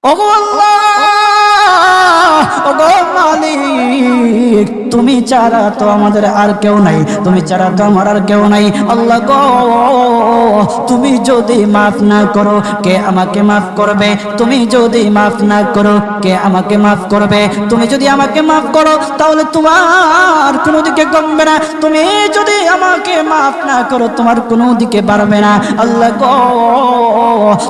ওগো আল্লাহ, ওগো মালিক, তুমি ছাড়া তো আমাদের আর কেউ নাই, তুমি ছাড়া তো আমার আর কেউ নাই। আল্লাহ গো, তুমি যদি মাফ না করো কে আমাকে মাফ করবে? তুমি যদি মাফ না করো কে আমাকে মাফ করবে? তুমি যদি আমাকে মাফ করো তাহলে তোমার কোনো দিকে কমবে না, তুমি যদি আমাকে মাফ না করো তোমার কোনো দিকে বাড়বে না। আল্লাহ গো,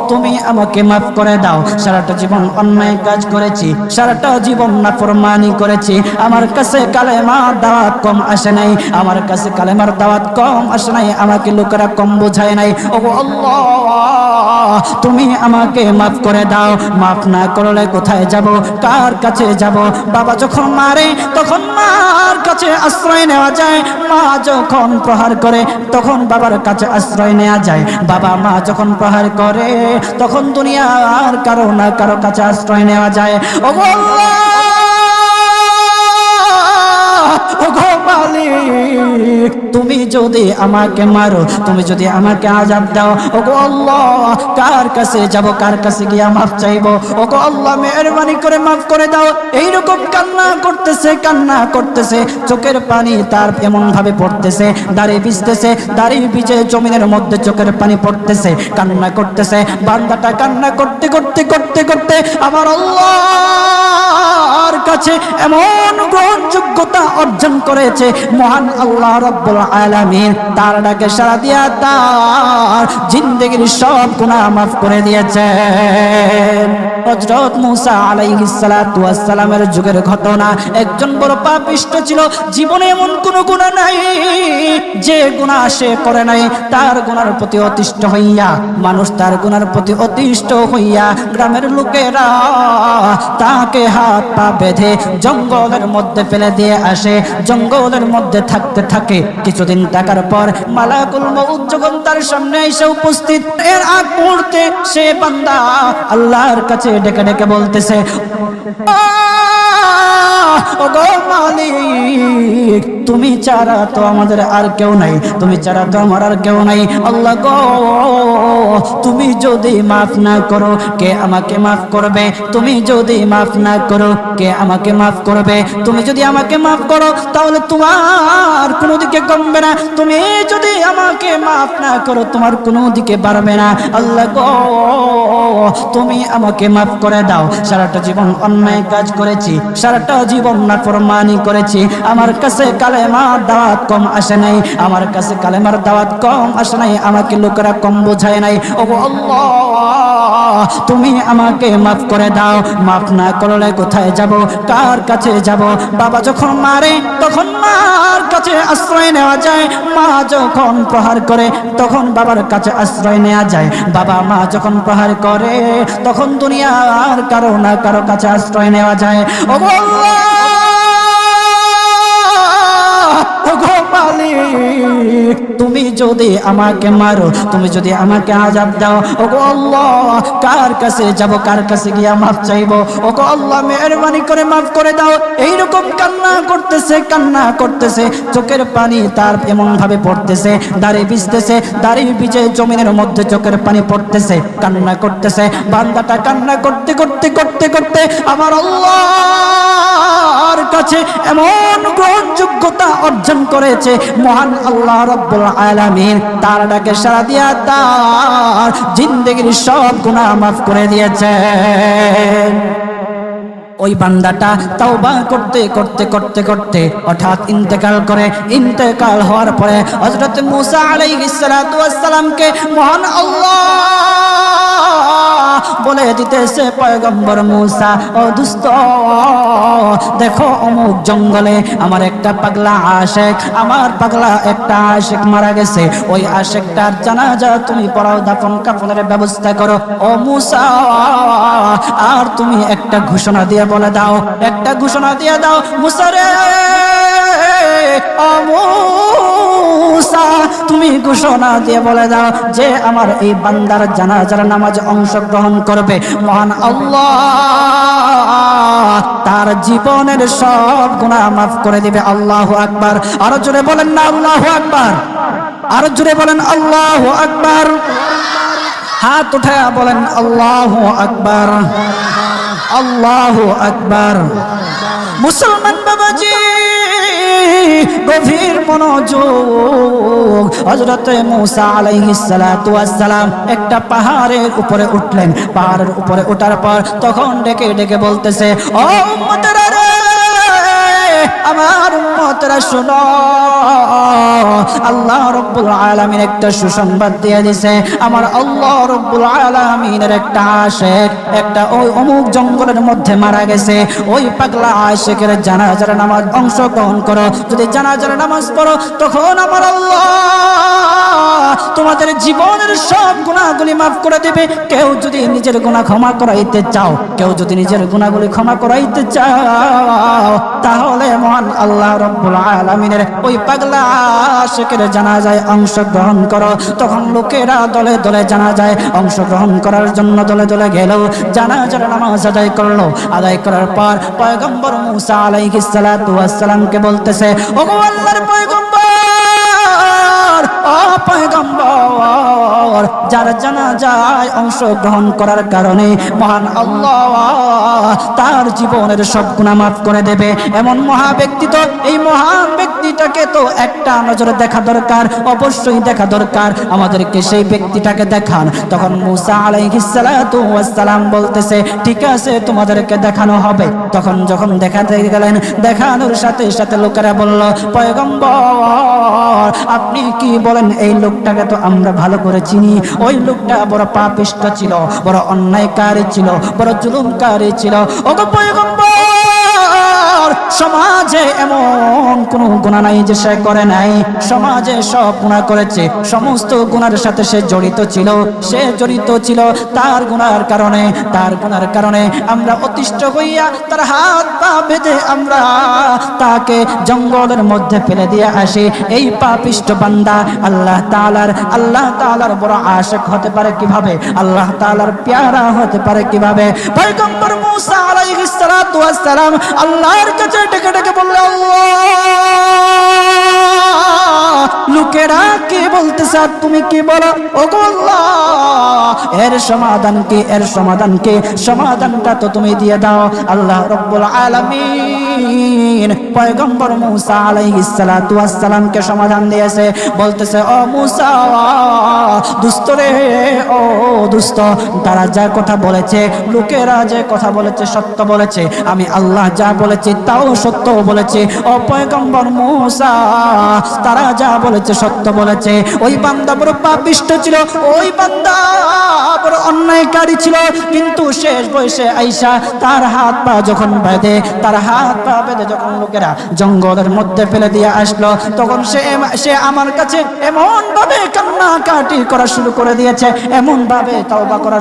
তুমি আমাকে মাফ করে দাও। সারাটা জীবন অন্যায় কাজ করেছি, সারাটা জীবন নাফরমানি করেছি, আমার কাছে কালেমার দাওয়াত কম আসে নাই, আমার কাছে কালেমার দাওয়াত কম আসে নাই, আমাকে লোকেরা কম বোঝায় নাই। ওগো আল্লাহ, তুমি আমাকে মাফ করে দাও। মাফ না করলে কোথায় যাব, কার কাছে যাব? বাবা যখন মারে তখন মার কাছে আশ্রয় নেওয়া যায়, মা যখন প্রহার করে তখন বাবার কাছে আশ্রয় নেওয়া যায়, বাবা মা যখন প্রহার করে তখন দুনিয়ার কারো না কারো কাছে আশ্রয় নেওয়া যায়। ওগো আল্লাহ, ওগো মালিক, তুমি যদি আমাকে মারো, তুমি যদি আমাকে আযাব দাও, ওগো আল্লাহ, কার কাছে যাব, কার কাছে গিয়া মাফ চাইবো? ওগো আল্লাহ, মেহেরবানি করে মাফ করে দাও। এইরকম কান্না করতেছে, কান্না করতেছে, চোখের পানি তার এমন ভাবে পড়তেছে, দাড়ি ভিজতেছে, দাড়ি ভিজে জমিনের মধ্যে চোখের পানি পড়তেছে, কান্না করতেছে। বান্দাটা কান্না করতে করতে করতে করতে আমার আল্লাহর কাছে এমন গ্রহণযোগ্যতা অর্জন করেছে, মহান আল্লাহ রাব্বুল আলামিন তার ডাকে সাড়া দিয়া তার জিন্দেগির সব গুনাহ মাফ করে দিয়েছেন। হযরত মূসা আলাইহিস সালাতু ওয়াস সালামের যুগের ঘটনা। একজন বড় পাপিষ্ঠ ছিল, জীবনে এমন কোন গুনাহ নাই যে গুনাহ সে করে নাই। তার গুনার প্রতি অতিষ্ঠ হইয়া, মানুষ তার গুনার প্রতি অতিষ্ঠ হইয়া, গ্রামের লোকেরা তাকে হাত পা বেঁধে জঙ্গলের মধ্যে ফেলে দিয়ে আসে। জঙ্গলের মধ্যে থাকতে থাকে, কিছুদিন থাকার পর মালাকুল মউত যখন তার সামনে এসে উপস্থিত, এর আগ মুহূর্তে সে বান্দা আল্লাহর কাছে ডেকে ডেকে বলতেছে, ওগো মালিক, তুমি ছাড়া তো আমাদের আর কেউ নাই, তুমি ছাড়া তো আমার আর কেউ নাই। আল্লাহ গো, তুমি যদি মাফ না করো কে আমাকে মাফ করবে? তুমি যদি মাফ না করো কে আমাকে মাফ করবে? তুমি যদি আমাকে মাফ করো তাহলে তোমার কোনো দিকে কমবে না, তুমি যদি আমাকে মাফ না করো তোমার কোনো দিকে বাড়বে না। আল্লাহ গো, তুমি আমাকে মাফ করে দাও। সারাটা জীবন অন্যায় কাজ করেছি, সারাটা জীবন নাফরমানি করেছি, আমার কাছে কালেমার দাওয়াত কম আসে নাই, আমার কাছে কালেমার দাওয়াত কম আসে নাই, আমাকে লোকেরা কম বোঝায় নাই। ওগো আল্লাহ, তুমি আমাকে মাফ করে দাও। মাফ না করলে কোথায় যাব, কার কাছে যাব? বাবা যখন মারে তখন মার কাছে আশ্রয় নেওয়া যায়, মা যখন প্রহার করে তখন বাবার কাছে আশ্রয় নেওয়া যায়, বাবা মা যখন প্রহার করে তখন দুনিয়ার কারো না কারো কাছে আশ্রয় নেওয়া যায়। ওগো আল্লাহ, ওগো মালিক, তুমি যদি আমাকে মারো, তুমি যদি আমাকে আযাব দাও, ওগো আল্লাহ, কার কাছে যাব, কার কাছে গিয়া মাফ চাইবো? ওগো আল্লাহ, মেহেরবানি করে মাফ করে দাও। এইরকম কান্না করতেছে, কান্না করতেছে, চোখের পানি তার এমন ভাবে পড়তেছে, দাড়ি ভিজতেছে, দাড়ি ভিজে জমিনের মধ্যে চোখের পানি পড়তেছে, কান্না করতেছে। বান্দাটা কান্না করতে করতে করতে করতে আমার আল্লাহর কাছে এমন গ্রহণযোগ্যতা অর্জন করেছে, মহান আল্লাহ রাব্বুল আলামিন তার ডাকে সাড়া দিয়া তার জিন্দেগির সব গুনাহ মাফ করে দিয়েছেন। ওই বান্দাটা তাওবা করতে করতে করতে করতে হঠাৎ ইন্তেকাল করে। ইন্তেকাল হওয়ার পরে হযরত মূসা আলাইহিস সালাতু ওয়াস সালামকে মহান আল্লাহ বলে দিতেছে, পয়গম্বর মূসা, ও দুস্ত, দেখো অমুক জঙ্গলে আমার একটা পাগলা আশিক, আমার পাগলা একটা আশিক মারা গেছে, ওই আশিকটার জানাজা তুমি পড়াও, দাফন কাফনের ব্যবস্থা করো। ও মূসা, আর তুমি একটা ঘোষণা দিয়ে বলে দাও, একটা ঘোষণা দিয়ে দাও, মূসা রে, ও মূসা, তুমি ঘোষণা দিয়ে বলে দাও যে আমার এই বান্দার জানাজার নামাজে অংশগ্রহণ করবে, মহান আল্লাহ তার জীবনের সব গুনাহ মাফ করে দিবে। আল্লাহু আকবার। আরো জোরে বলেন না আল্লাহু আকবার, আরো জোরে বলেন আল্লাহু আকবার। হাত উঠায়া বলেন আল্লাহু আকবার। আল্লাহু আকবার। মুসলমান বাবাজি গভীর মনোযোগ। হযরত মুসা আলাইহিস সালাতু ওয়াস সালাম একটা পাহাড়ের উপরে উঠলেন। পাহাড়ের উপরে ওঠার পর তখন ডেকে ডেকে বলতেছে, ও উম্মতেরা রে, আমার উম্মতেরা শোনো, আল্লাহ রাব্বুল আলামিন একটা সুসংবাদ দিয়ে দিয়েছে। আমার আল্লাহ রাব্বুল আলামিনের একটা আশিক একটা ওই অমুক জঙ্গলের মধ্যে মারা গেছে। ওই পাগলা আশিকের জানাজার নামাজ অংশগ্রহণ করো। যদি জানাজার নামাজ পড়ো তখন আমার আল্লাহ তোমাদের জীবনের সব গুনাহগুলি মাফ করে দেবে। কেউ যদি নিজের গুনাহ ক্ষমা করাইতে চাও, কেউ যদি নিজের গুনাহগুলি ক্ষমা করাইতে চাও, তাহলে মহান আল্লাহ রাব্বুল আলামিনের ওই পাগলা আশিকের জানাজায় অংশগ্রহণ করো। তখন লোকেরা দলে দলে জানাজায় অংশগ্রহণ করার জন্য দলে দলে গেল। জানাজার নামাজ আদায় করলো। আদায় করার পর পয়গম্বর মুসা আলাইহিস সালাতু ওয়াস সালামকে বলতেছে, ওগো আল্লাহর পয়গম্বর, ও পয়গম্বর, যার জানাজায় অংশগ্রহণ করার কারণে মহান আল্লাহ তার জীবনের সব গুনাহ মাফ করে দেবে। এমন মহা ব্যক্তি তো, এই মহান ব্যক্তিটাকে তো একটা নজরে দেখা দরকার, অবশ্যই দেখা দরকার। আমাদেরকে সেই ব্যক্তিটাকে দেখান। তখন মুসা আলাইহিস সালাতু ওয়াস সালাম বলতেছে, ঠিক আছে, তোমাদেরকে দেখানো হবে। তখন যখন দেখাতে গেলেন, দেখানোর সাথে সাথে লোকেরা বলল, পয়গম্বর আপনি কি বলেন, এই লোকটাকে তো আমরা ভালো করে চিনি। ওই লোকটা বড় পাপিষ্ঠ ছিল, বড় অন্যায়কারী ছিল, বড় জুলুমকারী ছিল। ওগো পয়গম্বর, সমাজে এমন কোন গুনাহ নাই যে সে করে নাই। সমাজে সব গুনাহ করেছে, সমস্ত গুনাহের সাথে সে জড়িত ছিল। সে জড়িত ছিল, তার গুনাহের কারণে, তার গুনাহের কারণে আমরা অতিষ্ঠ হইয়া তার হাত পা বেঁধে আমরা তাকে জঙ্গলের মধ্যে ফেলে দিয়ে আসি। এই পাপিষ্ঠ বান্দা আল্লাহ তাআলার বড় আশিক হতে পারে কিভাবে? আল্লাহ তাআলার পেয়ারা হতে পারে কিভাবে? পয়গম্বর মুসা আলাইহিস সালাতু ওয়াস সালাম আল্লাহর কাছে ডেকে ডেকে বললেন, আল্লাহ, লোকেরা কি বলতেছে আর তুমি কি বলো? ওগো আল্লাহ, এর সমাধান কি? এর সমাধান কি? সমাধানটা তো তুমি দিয়ে দাও। আল্লাহ রাব্বুল আলামিন পয়গম্বর মুসা আলাইহিস সালাতু ওয়াস সালামকে সমাধান দিয়েছে। বলতেছে, ও মুসা, দুষ্ট রে, ও দুষ্ট, তারা যা কথা বলেছে, লোকেরা যে কথা বলেছে সত্য বলেছে। আমি আল্লাহ যা বলেছি তাও সত্য বলেছি। ও পয়গম্বর মুসা, তারা যা বলেছে সত্য বলেছে। ওই বান্দা বড় পাপিষ্ঠ ছিল, ওই বান্দা বড় অন্যায়কারী ছিল, কিন্তু শেষ বয়সে আইসা তার হাত পা যখন বেঁধে, তার হাত পা বেঁধে যখন লোকেরা জঙ্গলের মধ্যে ফেলে দিয়ে আসলো, তখন সে আমার কাছে এমন ভাবে কান্নাকাটি করা শুরু করে দিয়েছে, এমন ভাবে তওবা করা